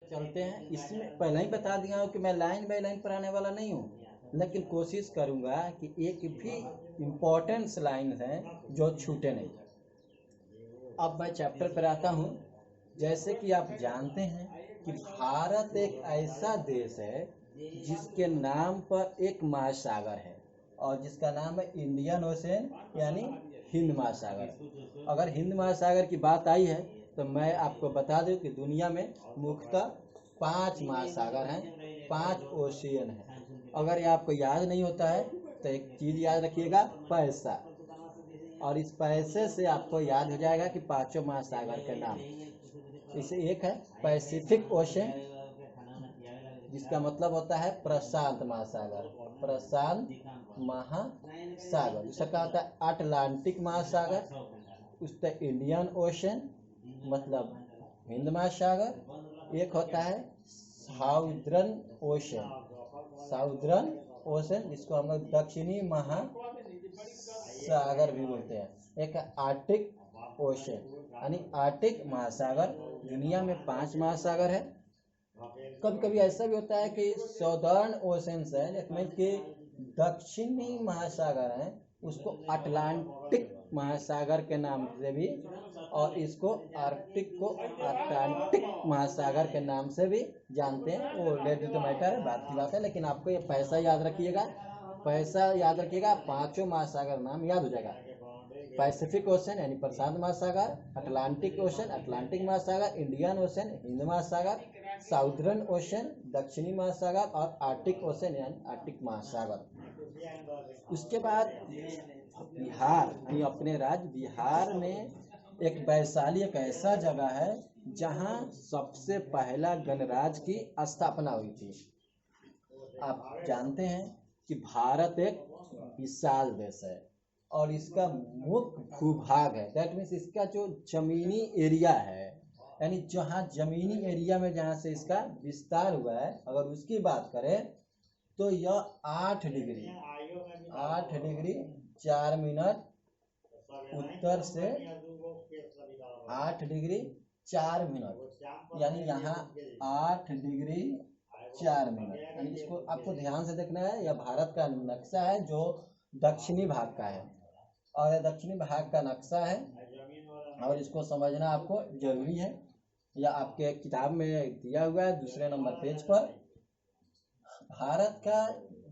चलते हैं। इसमें पहले ही बता दिया हूँ कि मैं लाइन बाय लाइन पढ़ाने वाला नहीं हूँ, लेकिन कोशिश करूँगा कि एक भी इम्पोर्टेंट लाइन है जो छूटे नहीं। अब मैं चैप्टर पर आता हूँ। जैसे कि आप जानते हैं कि भारत एक ऐसा देश है जिसके नाम पर एक महासागर है, और जिसका नाम है इंडियन ओशन, यानी हिंद महासागर। अगर हिंद महासागर की बात आई है तो मैं आपको बता दूं कि दुनिया में मुख्यतः 5 महासागर हैं, 5 ओशियन हैं। अगर ये आपको याद नहीं होता है तो एक चीज़ याद रखिएगा, पैसा। और इस पैसे से आपको याद हो जाएगा कि 5 महासागर के नाम। इसे एक है पैसिफिक ओशन, जिसका मतलब होता है प्रशांत महासागर, प्रशांत महासागर। दूसरा क्या होता है अटलांटिक महासागर, उसका इंडियन ओशन मतलब हिंद महासागर। एक होता है साउदर्न ओशन, साउदर्न ओशन जिसको हम लोग दक्षिणी महासागर भी बोलते हैं। एक है आर्टिक ओशन यानी आर्टिक महासागर। दुनिया में 5 महासागर है। कभी कभी ऐसा भी होता है कि सदर्न ओशन है, जिसमें कि दक्षिणी महासागर है, उसको अटलांटिक महासागर के नाम से भी, और इसको आर्कटिक को अटलांटिक महासागर के नाम से भी जानते हैं। वो लेट टू मैटर है, बात की बात है, लेकिन आपको ये पैसा याद रखिएगा, पैसा याद रखिएगा, 5 महासागर नाम याद हो जाएगा। पैसिफिक ओशन यानी प्रशांत महासागर, अटलांटिक ओशन अटलांटिक महासागर, इंडियन ओशन हिंद महासागर, साउदर्न ओशन दक्षिणी महासागर, और आर्टिक ओशन यानी आर्टिक महासागर। उसके बाद बिहार यानी अपने राज्य बिहार में एक वैशाली एक ऐसा जगह है जहां सबसे पहला गणराज्य की स्थापना हुई थी। आप जानते हैं कि भारत एक विशाल देश है और इसका मुख्य भूभाग है, दैट मीन्स इसका जो जमीनी एरिया है, यानी जहाँ जमीनी एरिया में जहाँ से इसका विस्तार हुआ है, अगर उसकी बात करें तो यह 8 डिग्री 4 मिनट उत्तर से 8 डिग्री 4 मिनट, यानी यहाँ 8 डिग्री 4 मिनट। यानी इसको आपको ध्यान से देखना है। यह भारत का नक्शा है जो दक्षिणी भाग का है, और यह दक्षिणी भाग का नक्शा है, और इसको समझना आपको जरूरी है। यह आपके किताब में दिया हुआ है दूसरे नंबर पेज पर। भारत का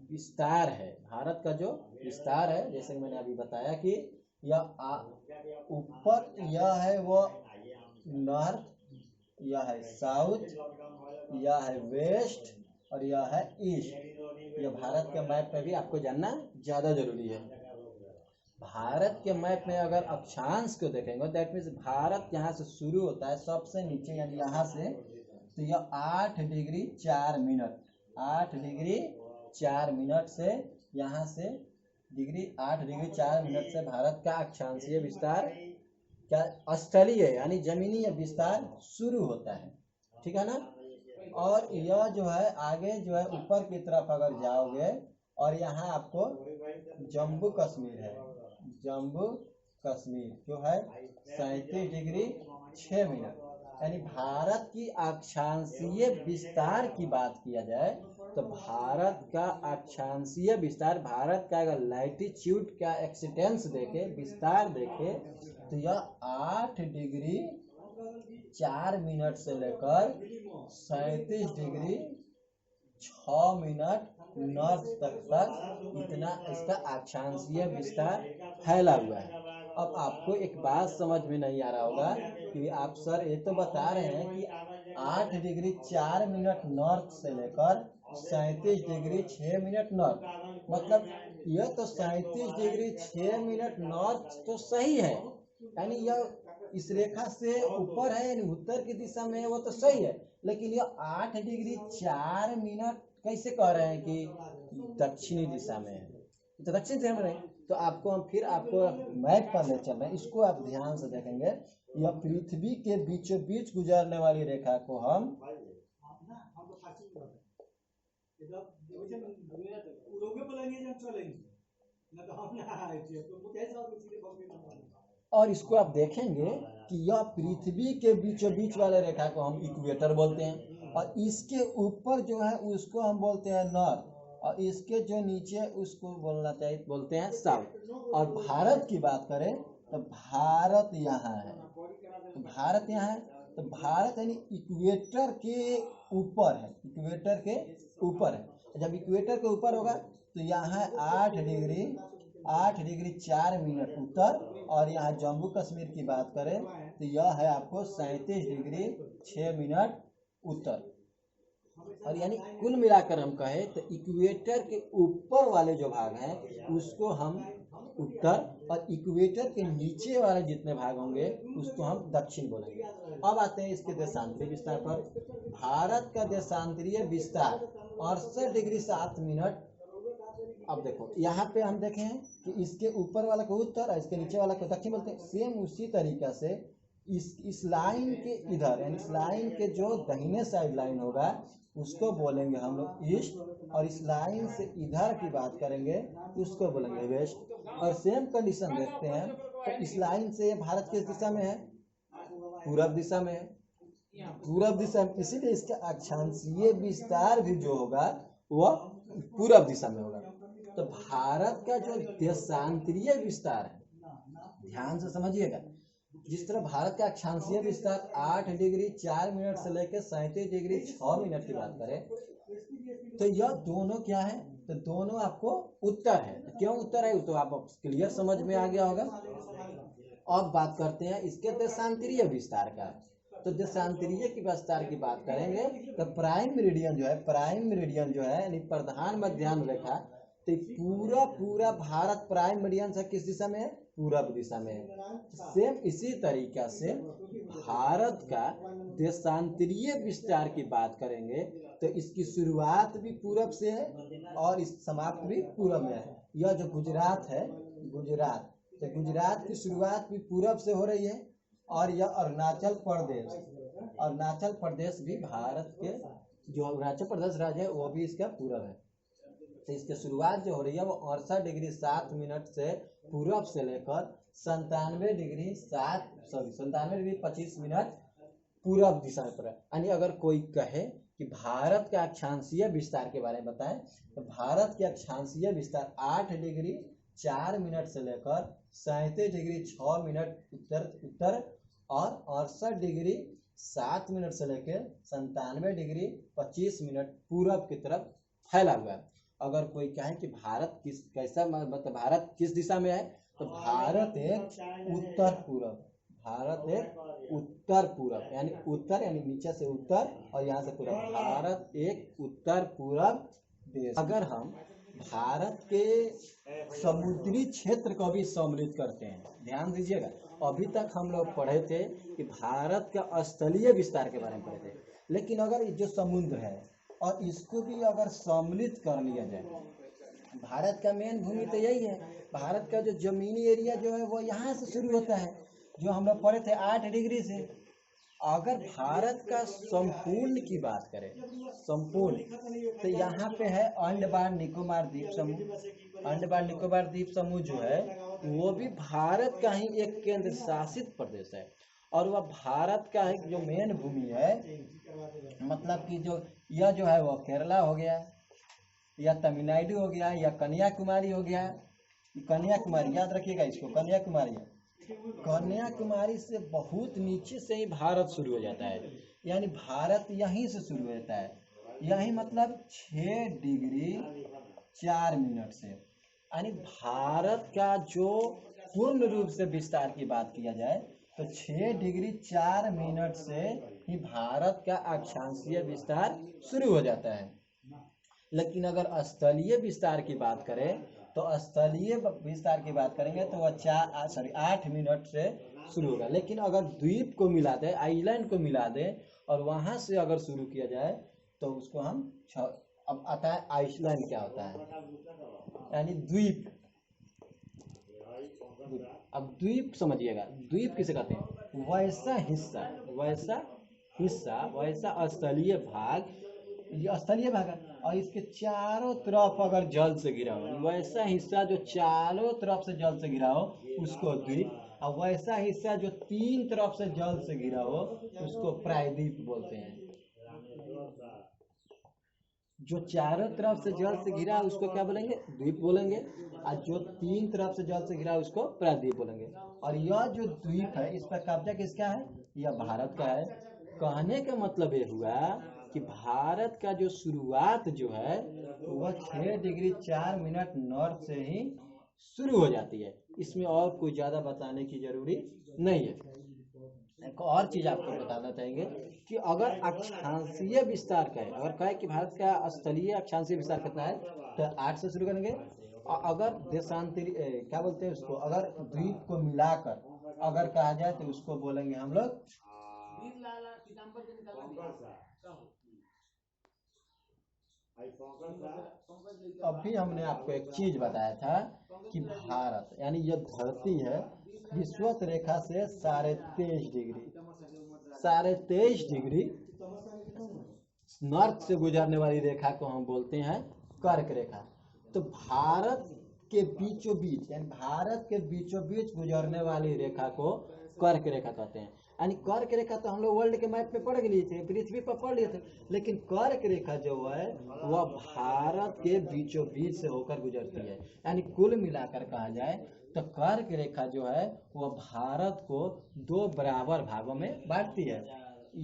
विस्तार है, भारत का जो विस्तार है, जैसे मैंने अभी बताया कि यह ऊपर यह है वो नॉर्थ, यह है साउथ, यह है वेस्ट, और यह है ईस्ट। यह भारत के मैप में भी आपको जानना ज़्यादा जरूरी है। भारत के मैप में अगर अक्षांश को देखेंगे, दैट मीन्स भारत यहाँ से शुरू होता है सबसे नीचे, यानी यहाँ से, तो यह 8 डिग्री 4 मिनट 8 डिग्री 4 मिनट से यहाँ से 8 डिग्री 4 मिनट से भारत का अक्षांशीय विस्तार क्या स्थलीय यानी जमीनी विस्तार शुरू होता है, ठीक है ना। और यह जो है आगे जो है ऊपर की तरफ अगर जाओगे, और यहाँ आपको जम्मू कश्मीर है, जम्मू कश्मीर जो है 37 डिग्री 6 मिनट। यानी भारत की अक्षांशीय विस्तार की बात किया जाए तो भारत का अक्षांशीय विस्तार, भारत का अगर लैटिट्यूड का एक्सटेंस देखे, विस्तार देखे, तो यह 8 डिग्री 4 मिनट से लेकर 37 डिग्री 6 मिनट नॉर्थ तक इतना इसका अक्षांशीय विस्तार फैला हुआ है। अब आपको एक बात समझ में नहीं आ रहा होगा कि आप सर ये तो बता रहे हैं कि 8 डिग्री 4 मिनट नॉर्थ से लेकर 37 डिग्री 6 मिनट नॉर्थ, मतलब यह तो 37 डिग्री 6 मिनट नॉर्थ तो सही है, यानी यह इस रेखा से ऊपर है, यानी उत्तर की दिशा में है, वो तो सही है। लेकिन यह 8 डिग्री 4 मिनट कैसे कह रहे हैं कि दक्षिणी दिशा में है, तो दक्षिण दिशा में नहीं। तो आपको हम फिर आपको मैप पर ले चल रहे हैं, इसको आप ध्यान से देखेंगे। यह पृथ्वी के बीचों बीच गुजरने वाली रेखा को हम और इसको आप देखेंगे कि यह पृथ्वी के बीचों बीच वाले रेखा को हम इक्वेटर बोलते हैं। और इसके ऊपर जो है उसको हम बोलते हैं नॉर्थ, और इसके जो नीचे उसको बोलते हैं साउथ। और भारत की बात करें तो भारत यहाँ है, तो भारत यहाँ है, तो भारत यानी इक्वेटर के ऊपर है, इक्वेटर के ऊपर है। जब इक्वेटर के ऊपर होगा तो यहाँ 8 डिग्री 4 मिनट उत्तर, और यहाँ जम्मू कश्मीर की बात करें तो यह है आपको 37 डिग्री 6 मिनट उत्तर। और यानी कुल मिलाकर हम कहें तो इक्वेटर के ऊपर वाले जो भाग हैं उसको हम उत्तर, और इक्वेटर के नीचे वाले जितने भाग होंगे उसको हम दक्षिण बोलेंगे। अब आते हैं इसके देशांतरीय विस्तार पर। भारत का देशांतरीय विस्तार 68 डिग्री 7 मिनट। अब देखो यहाँ पे हम देखें कि इसके ऊपर वाला को उत्तर और इसके नीचे वाला को दक्षिण बोलते हैं। सेम उसी तरीका से इस लाइन के इधर, यानी इस लाइन के जो दाहिने साइड लाइन होगा उसको बोलेंगे हम लोग ईस्ट, और इस लाइन से इधर की बात करेंगे उसको बोलेंगे वेस्ट। और सेम कंडीशन देखते हैं तो इस लाइन से भारत किस दिशा में है? पूरब दिशा में है, पूरब दिशा में, इसीलिए इसका अक्षांशीय विस्तार भी जो होगा वह पूरब दिशा में होगा। तो भारत का जो देशांतरीय विस्तार है, ध्यान से समझिएगा, जिस तरह भारत का अक्षांशीय विस्तार 8 डिग्री 4 मिनट से लेकर 37 डिग्री 6 मिनट की बात करें तो यह दोनों क्या है? तो दोनों आपको उत्तर है। तो क्यों उत्तर है तो आप क्लियर समझ में आ गया होगा। अब बात करते हैं इसके देशांतरीय विस्तार का। तो देशांतरीय की विस्तार की बात करेंगे तो प्राइम मेरिडियन जो है यानी प्रधान मध्याह्न रेखा, तो पूरा भारत प्राइम मेरिडियन से किस दिशा में है? पूरब दिशा में है। सेम इसी तरीका से भारत का देशांतरीय विस्तार की बात करेंगे तो इसकी शुरुआत भी पूरब से है और इस समाप्त भी पूरब में है। यह जो गुजरात है, तो गुजरात की शुरुआत भी पूरब से हो रही है, और यह अरुणाचल प्रदेश भी भारत के जो अरुणाचल प्रदेश राज्य है वो भी इसका पूरब है। तो इसकी शुरुआत जो हो रही है वो 68 डिग्री 7 मिनट से पूरब से लेकर 97 डिग्री 25 मिनट पूरब दिशा में पड़ा। यानी अगर कोई कहे कि भारत का अक्षांशीय विस्तार के बारे में बताएं तो भारत का अक्षांशीय विस्तार 8 डिग्री 4 मिनट से लेकर 37 डिग्री 6 मिनट उत्तर और 68 डिग्री 7 मिनट से लेकर 97 डिग्री 25 मिनट पूरब की तरफ फैला हुआ है। अगर कोई कहे कि भारत भारत किस दिशा में है तो भारत एक उत्तर पूरब, यानी उत्तर यानी नीचे से उत्तर और यहाँ से पूरब, भारत एक उत्तर पूरब देश। अगर हम भारत के समुद्री क्षेत्र को भी सम्मिलित करते हैं, ध्यान दीजिएगा, अभी तक हम लोग पढ़े थे कि भारत का स्थलीय विस्तार के बारे में पढ़े थे, लेकिन अगर जो समुद्र है और इसको भी अगर सम्मिलित कर लिया जाए, भारत का मेन भूमि तो यही है, भारत का जो जमीनी एरिया जो है वो यहाँ से शुरू होता है, जो हम लोग पढ़े थे 8 डिग्री से। अगर भारत का संपूर्ण की बात करें, संपूर्ण, तो यहाँ पे है अंडमान निकोबार द्वीप समूह। अंडमान निकोबार द्वीप समूह जो है वो भी भारत का ही एक केंद्र शासित प्रदेश है, और वह भारत का एक जो मेन भूमि है, मतलब कि जो यह जो है वो केरला हो गया, या तमिलनाडु हो गया, या कन्याकुमारी हो गया। कन्याकुमारी याद रखिएगा इसको, कन्याकुमारी से बहुत नीचे से ही भारत शुरू हो जाता है, यानी भारत यहीं से शुरू होता है, यही मतलब 6 डिग्री 4 मिनट से। यानी भारत का जो पूर्ण रूप से विस्तार की बात किया जाए तो 6 डिग्री 4 मिनट से ही भारत का अक्षांशीय विस्तार शुरू हो जाता है। लेकिन अगर स्थलीय विस्तार की बात करें तो स्थलीय विस्तार की बात करेंगे तो वह 8 मिनट से शुरू होगा। लेकिन अगर द्वीप को मिला दें, आइलैंड को मिला दें और वहां से अगर शुरू किया जाए तो उसको हम अब आता है आइसलैंड क्या होता है, यानी द्वीप। अब द्वीप समझिएगा, द्वीप किसे कहते हैं? वैसा स्थलीय भाग, ये स्थलीय भाग है और इसके चारों तरफ अगर जल से घिरा हो, वैसा हिस्सा जो चारों तरफ से जल से घिरा हो उसको द्वीप, और वैसा हिस्सा जो 3 तरफ से जल से घिरा हो उसको प्रायद्वीप बोलते हैं। जो चारों तरफ से जल से घिरा उसको क्या बोलेंगे? द्वीप बोलेंगे। और जो तीन तरफ से जल से घिरा उसको प्रायद्वीप बोलेंगे। और यह जो द्वीप है इस पर कब्जा किसका है? यह भारत का है। कहने का मतलब ये हुआ कि भारत का जो शुरुआत जो है वह 6 डिग्री 4 मिनट नॉर्थ से ही शुरू हो जाती है। इसमें और कोई ज्यादा बताने की जरूरी नहीं है। एक और चीज आपको बताना चाहेंगे कि अगर अक्षांशीय विस्तार का है, अगर कहे कि भारत का स्थलीय अक्षांशीय विस्तार कितना है तो 8 से शुरू करेंगे। और अगर देशांतरी क्या बोलते हैं उसको, अगर द्वीप को मिलाकर अगर कहा जाए तो उसको बोलेंगे हम लोग अभी हमने आपको एक चीज बताया था कि भारत यानी यह धरती है विषुवत रेखा से 23.5 डिग्री 23.5 डिग्री नॉर्थ से गुजरने वाली रेखा को हम बोलते हैं कर्क रेखा। तो भारत के बीचों बीच यानी भारत के बीचों बीच गुजरने वाली रेखा को कर्क रेखा कहते हैं। यानी कर्क रेखा तो हम लोग वर्ल्ड के मैप पे पढ़ लिए थे, पृथ्वी पर पढ़ लिए थे, लेकिन कर्क रेखा जो है वह भारत के बीचों बीच से होकर गुजरती है। यानी कुल मिलाकर कहा जाए तो कर्क रेखा जो है वह भारत को 2 बराबर भागों में बांटती है।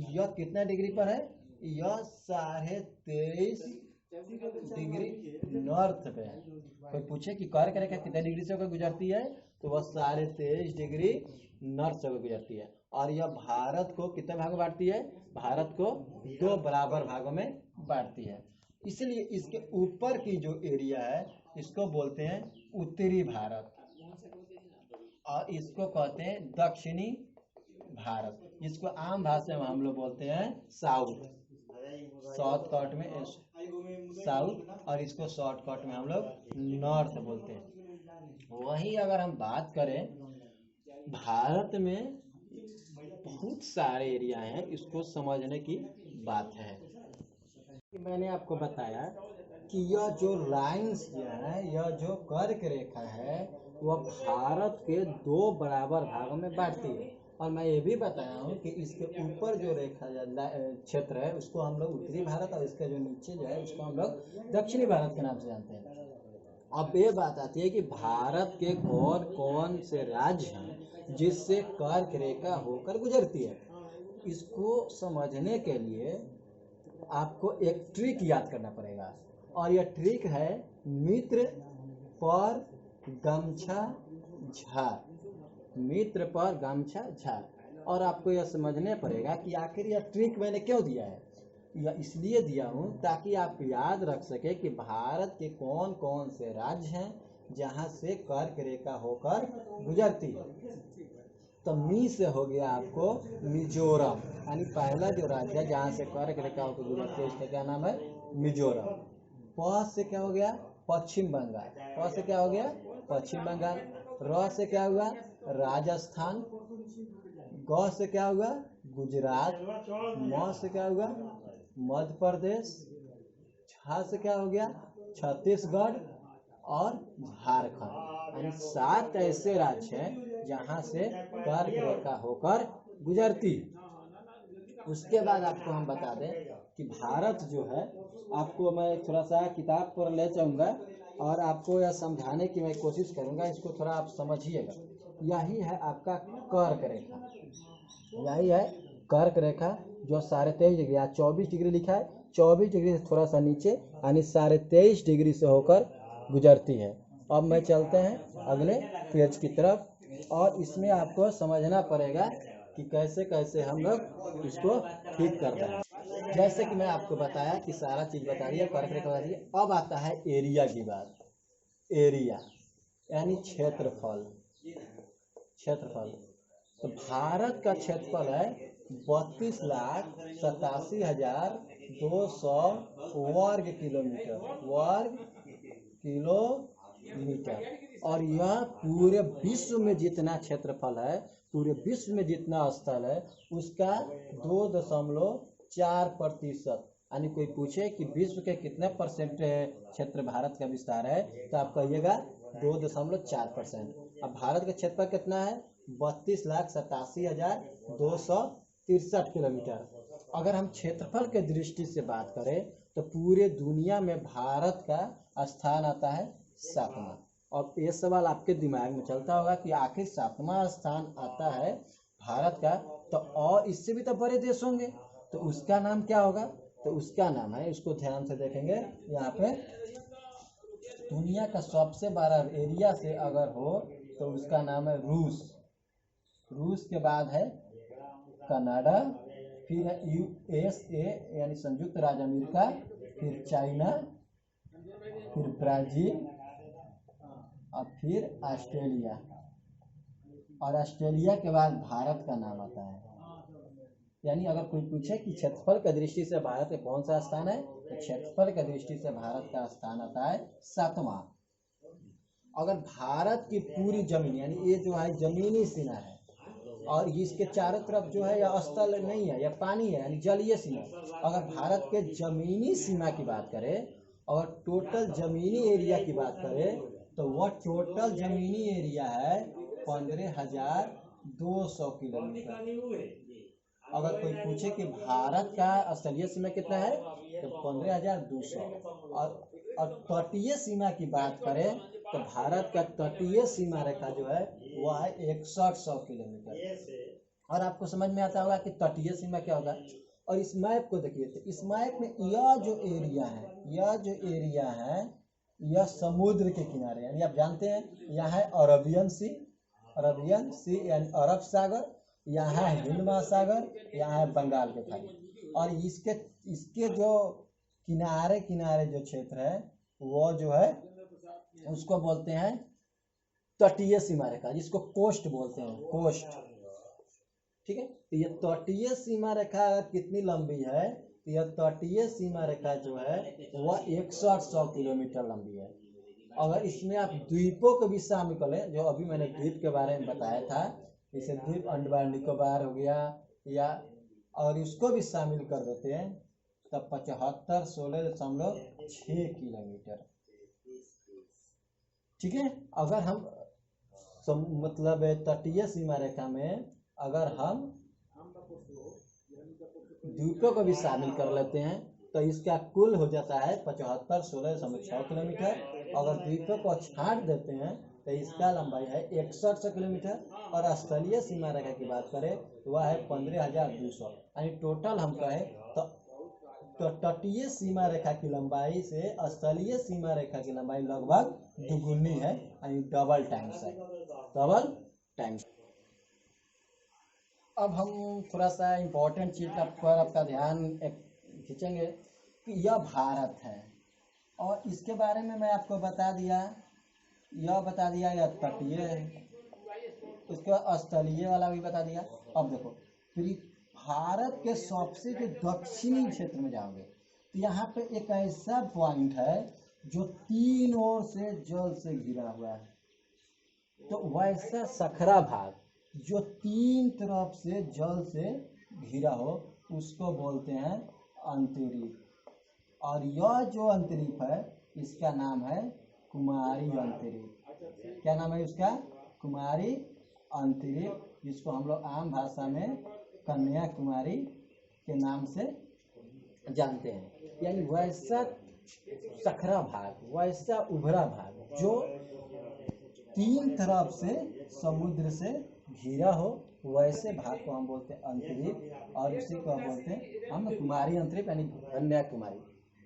यह कितना डिग्री पर है? यह 23.5 डिग्री नॉर्थ पे है। कोई पूछे कि कर्क रेखा कितने डिग्री से होकर गुजरती है तो वह 23.5 डिग्री नॉर्थ से होकर गुजरती है। और यह भारत को कितने भागों में बांटती है? भारत को 2 बराबर भागों में बांटती है। इसलिए इसके ऊपर की जो एरिया है इसको बोलते हैं उत्तरी भारत और इसको कहते हैं दक्षिणी भारत। इसको आम भाषा में हम लोग बोलते हैं साउथ, शॉर्टकट में साउथ, और इसको शॉर्टकट में हम लोग नॉर्थ बोलते हैं। वही अगर हम बात करें भारत में बहुत सारे एरिया हैं, इसको समझने की बात है। मैंने आपको बताया कि यह जो लाइंस जो है, यह जो कर्क रेखा है वह भारत के 2 बराबर भागों में बांटती है। और मैं ये भी बताया हूँ कि इसके ऊपर जो रेखा क्षेत्र है उसको हम लोग उत्तरी भारत और इसका जो नीचे जो है उसको हम लोग दक्षिणी भारत के नाम से जानते हैं। अब ये बात आती है कि भारत के कौन कौन से राज्य हैं जिससे कर्क रेखा होकर गुजरती है। इसको समझने के लिए आपको एक ट्रिक याद करना पड़ेगा और यह ट्रिक है मित्र पर गमछा झाड़। मित्र पर गमछा झाड़। और आपको यह समझने पड़ेगा कि आखिर यह ट्रिक मैंने क्यों दिया है। यह इसलिए दिया हूँ ताकि आप याद रख सके कि भारत के कौन कौन से राज्य हैं जहाँ से कर्क रेखा होकर गुजरती है। तो मी से हो गया आपको मिजोरम, यानी पहला जो राज्य है जहाँ से कर्क रेखा होकर गुजरती है उसका क्या नाम है? मिजोरम। प से क्या हो गया? पश्चिम बंगाल। प से क्या हो गया? पश्चिम बंगाल। र से क्या हुआ? राजस्थान। ग से क्या हुआ? गुजरात। म से क्या हुआ? मध्य प्रदेश। झ से क्या हो गया? छत्तीसगढ़ और झारखंड। यानी 7 ऐसे राज्य हैं जहाँ से कर्क रेखा होकर गुजरती। उसके बाद आपको हम बता दें कि भारत जो है, आपको मैं थोड़ा सा किताब पर ले जाऊंगा और आपको यह समझाने की मैं कोशिश करूंगा, इसको थोड़ा आप समझिएगा। यही है आपका कर्क रेखा, यही है कर्क रेखा जो 23.5 डिग्री, 24 डिग्री लिखा है, 24 डिग्री से थोड़ा सा नीचे यानी 23.5 डिग्री से होकर गुजरती है। अब मैं चलते हैं अगले पेज की तरफ और इसमें आपको समझना पड़ेगा कि कैसे कैसे हम लोग इसको ठीक कर रहे हैं। जैसे कि मैं आपको बताया कि सारा चीज बता दिया, कर्क रेखा बता दिया। अब आता है एरिया की बात। एरिया यानी क्षेत्रफल। क्षेत्रफल तो भारत का क्षेत्रफल है 32,87,200 वर्ग किलोमीटर। और यह पूरे विश्व में जितना क्षेत्रफल है, पूरे विश्व में जितना स्थल है उसका 2.4%। यानी कोई पूछे कि विश्व के कितने परसेंट क्षेत्र भारत का विस्तार है तो आप कहिएगा 2.4%। अब भारत का क्षेत्रफल कितना है? 32,87,263 किलोमीटर। अगर हम क्षेत्रफल के दृष्टि से बात करें तो पूरे दुनिया में भारत का स्थान आता है 7वां। और ये सवाल आपके दिमाग में चलता होगा कि आखिर 7वां स्थान आता है भारत का, तो और इससे भी तो बड़े देश होंगे, तो उसका नाम क्या होगा? तो उसका नाम है, इसको ध्यान से देखेंगे यहाँ पे, दुनिया का सबसे बड़ा एरिया से अगर हो तो उसका नाम है रूस। रूस के बाद है कनाडा, फिर है USA यानी संयुक्त राज्य अमेरिका, फिर चाइना, फिर ब्राजील और फिर ऑस्ट्रेलिया। और ऑस्ट्रेलिया के बाद भारत का नाम आता है। यानी अगर कोई पूछे कि क्षेत्रफल की दृष्टि से भारत का कौन सा स्थान है, तो क्षेत्रफल की दृष्टि से भारत का स्थान आता है 7वां। अगर भारत की पूरी जमीन, यानी ये जो है जमीनी सीमा है और इसके चारों तरफ जो है या स्थल नहीं है या पानी है, यानी जलीय सीमा, अगर भारत के जमीनी सीमा की बात करें और टोटल जमीनी एरिया की बात करें तो वह टोटल जमीनी एरिया है 15,200 किलोमीटर। अगर कोई पूछे कि भारत का स्थलीय सीमा कितना है तो 15,200। और तटीय सीमा की बात करें तो भारत का तटीय सीमा रेखा जो है वह है 6100 किलोमीटर। और आपको समझ में आता होगा कि तटीय सीमा क्या होगा। और इस मैप को देखिए, तो इस मैप में यह जो एरिया है यह समुद्र के किनारे, यानी आप जानते हैं यहाँ है अरबियन सी यानी अरब सागर, यहाँ है हिंद महासागर, यहाँ है बंगाल के खाड़ी। और इसके जो किनारे जो क्षेत्र है वो जो है उसको बोलते हैं तटीय सीमा रेखा, जिसको कोस्ट बोलते हैं, कोस्ट। ठीक है, तो ये तटीय सीमा रेखा कितनी लंबी है, तो यह तटीय सीमा रेखा जो है वह 6100 किलोमीटर लंबी है। अगर इसमें आप द्वीपों को भी शामिल कर लें, जो अभी मैंने द्वीप के बारे में बताया था, जैसे द्वीप अंडमान निकोबार हो गया या, और इसको भी शामिल कर देते हैं तब 7516.6 किलोमीटर। ठीक है, अगर हम मतलब तटीय सीमा रेखा में अगर हम द्वीपों को भी शामिल कर लेते हैं तो इसका कुल हो जाता है 7516.6 किलोमीटर। अगर द्वीपों को छांट देते हैं तो इसका लंबाई है 6100 किलोमीटर। और स्थलीय सीमा रेखा की बात करें तो वह है 15,200। यानी टोटल हम कहें तो तटीय सीमा रेखा की लंबाई से स्थलीय सीमा रेखा की लंबाई लगभग दुगुनी है, यानी डबल टाइम्स है, डबल टाइम्स। अब हम थोड़ा सा इम्पोर्टेंट चीज पर आपका ध्यान खींचेंगे कि यह भारत है और इसके बारे में मैं आपको बता दिया, यह तटीय है, उसके बाद स्थलीय वाला भी बता दिया। अब देखो भारत के सबसे जो दक्षिणी क्षेत्र में जाओगे तो यहाँ पे एक ऐसा पॉइंट है जो 3 ओर से जल से घिरा हुआ है। तो वैसा सखरा भाग जो 3 तरफ से जल से घिरा हो उसको बोलते हैं अंतरीप। और यह जो अंतरीप है इसका नाम है कुमारी अंतरीप। क्या नाम है उसका? कुमारी अंतरीप, जिसको हम लोग आम भाषा में कन्याकुमारी के नाम से जानते हैं। यानी वैसा सखरा भाग, वैसा उभरा भाग जो 3 तरफ से समुद्र से घिरा हो, वैसे भाग को हम बोलते हैं अंतरीप। और उसी को हम बोलते हैं हम कुमारी अंतरीप यानी कन्याकुमारी।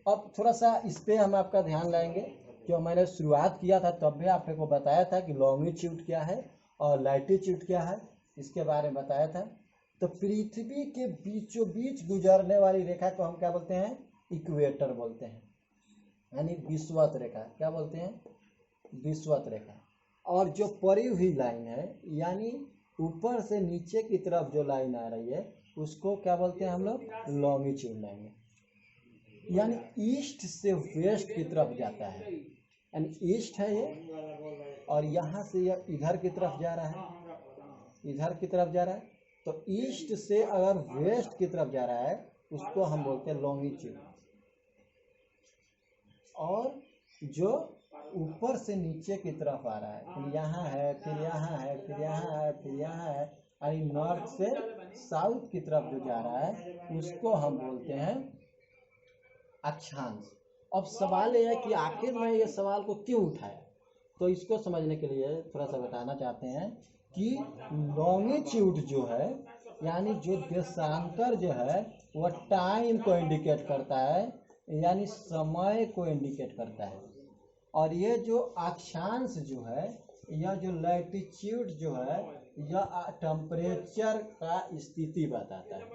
अब थोड़ा सा इस पे हम आपका ध्यान लाएंगे। जो मैंने शुरुआत किया था तब भी आपको बताया था कि लॉन्गिट्यूड क्या है और लैटिट्यूड क्या है, इसके बारे में बताया था। तो पृथ्वी के बीचों बीच गुजरने वाली रेखा को हम क्या बोलते हैं? इक्वेटर बोलते हैं, यानी विषुवत रेखा। क्या बोलते हैं? विषुवत रेखा। और जो पड़ी हुई लाइन है यानी ऊपर से नीचे की तरफ जो लाइन आ रही है उसको क्या बोलते हैं हम लोग? Longitude line. यानी ईस्ट से वेस्ट की तरफ जाता है, यानी ईस्ट है ये और यहाँ से यह इधर की तरफ जा रहा है, इधर की तरफ जा रहा है। तो ईस्ट से अगर वेस्ट की तरफ जा रहा है उसको हम बोलते हैं लॉन्गिट्यूड। और जो ऊपर से नीचे की तरफ आ रहा है, फिर यहाँ है, फिर यहाँ है, फिर यहाँ है, फिर यहाँ है, और नॉर्थ से साउथ की तरफ जो जा रहा है उसको हम बोलते हैं अक्षांश। अब सवाल यह है कि आखिर मैं ये सवाल को क्यों उठाया, तो इसको समझने के लिए थोड़ा सा बताना चाहते हैं कि लॉन्गिट्यूड जो है यानी जो देशांतर जो है वह टाइम को इंडिकेट करता है, यानी समय को इंडिकेट करता है। और ये जो अक्षांश जो है, यह जो लैटिट्यूड जो है, यह टेम्परेचर का स्थिति बताता है।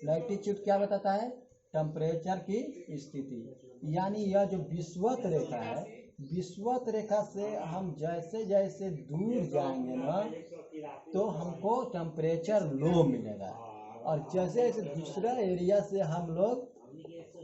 लैटिट्यूड क्या बताता है? टेम्परेचर की स्थिति। यानी यह जो विषुवत रेखा है, विषुवत रेखा से हम जैसे जैसे दूर जाएंगे ना तो हमको टेम्परेचर लो मिलेगा, और जैसे जैसे दूसरा एरिया से हम लोग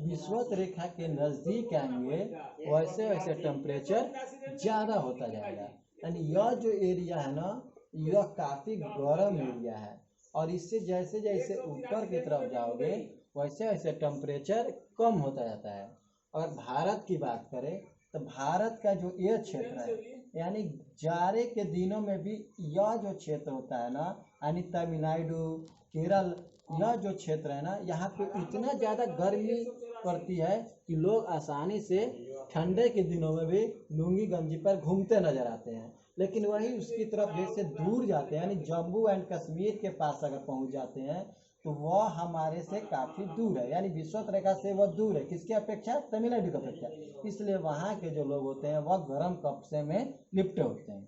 विषुवत रेखा के नज़दीक आएंगे वैसे वैसे टेम्परेचर ज़्यादा होता जाएगा। यानी यह जो एरिया है ना, यह काफ़ी गर्म एरिया है, और इससे जैसे जैसे ऊपर की तरफ जाओगे वैसे वैसे टेम्परेचर कम होता जाता है। अगर भारत की बात करें तो भारत का जो ये क्षेत्र है, यानी जाड़े के दिनों में भी यह जो क्षेत्र होता है ना, यानी तमिलनाडु, केरल, यह जो क्षेत्र है ना, यहाँ पे इतना ज़्यादा गर्मी पड़ती है कि लोग आसानी से ठंडे के दिनों में भी लुंगी गंजी पर घूमते नजर आते हैं। लेकिन वही उसकी तरफ जैसे दूर जाते हैं, यानी जम्मू एंड कश्मीर के पास अगर पहुंच जाते हैं तो वह हमारे से काफ़ी दूर है, यानी विषुवत रेखा से वह दूर है। किसकी अपेक्षा? तमिलनाडु की अपेक्षा। इसलिए वहाँ के जो लोग होते हैं वह गर्म कपड़े में लिपटे होते हैं।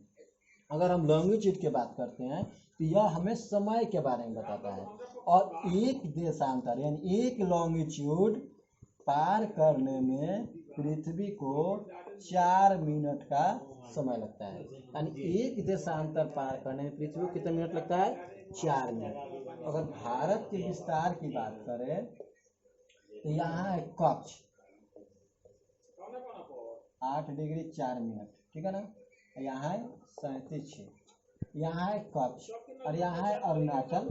अगर हम लॉन्गिट्यूड की बात करते हैं तो यह हमें समय के बारे में बताता है, और एक देशांतर यानी एक लॉन्गिट्यूड पार करने में पृथ्वी को 4 मिनट का समय लगता है। यानी एक देशांतर पार करने में पृथ्वी को कितने मिनट लगता है? 4 मिनट। अगर भारत के विस्तार की बात करें तो यहाँ है कक्ष 8 डिग्री 4 मिनट, ठीक है ना। यहाँ है 37.6, यहाँ है कक्ष, और यहाँ है अरुणाचल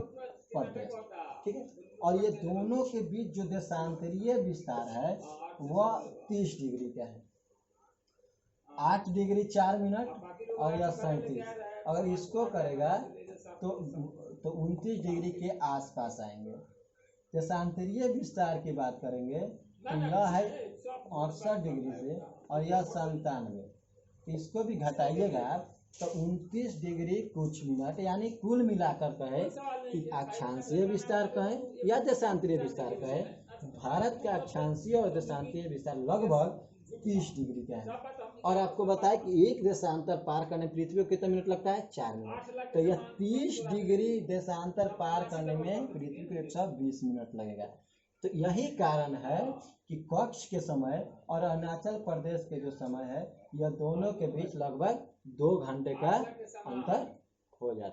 प्रदेश, ठीक है। और ये दोनों के बीच जो देशांतरीय विस्तार है वह 30 डिग्री का है। 8 डिग्री 4 मिनट और यह 37। अगर इसको करेगा तो 29 डिग्री के आसपास आएंगे। देशांतरीय विस्तार की बात करेंगे तो यह है 68 डिग्री से, और यह 97। इसको भी घटाइएगा तो 29 डिग्री कुछ मिनट, यानी कुल मिलाकर कहे कि अक्षांशीय विस्तार कहें या देशांतरीय विस्तार कहें, भारत का अक्षांशीय और देशांतरीय विस्तार लगभग 30 डिग्री का है। और आपको बताया कि एक देशांतर पार करने पृथ्वी को कितना मिनट लगता है? 4 मिनट। तो यह 30 डिग्री देशांतर पार करने में पृथ्वी को 120 मिनट लगेगा। तो यही कारण है कि कक्ष के समय और अरुणाचल प्रदेश के जो समय है, यह दोनों के बीच लगभग 2 घंटे का अंतर हो जाता है।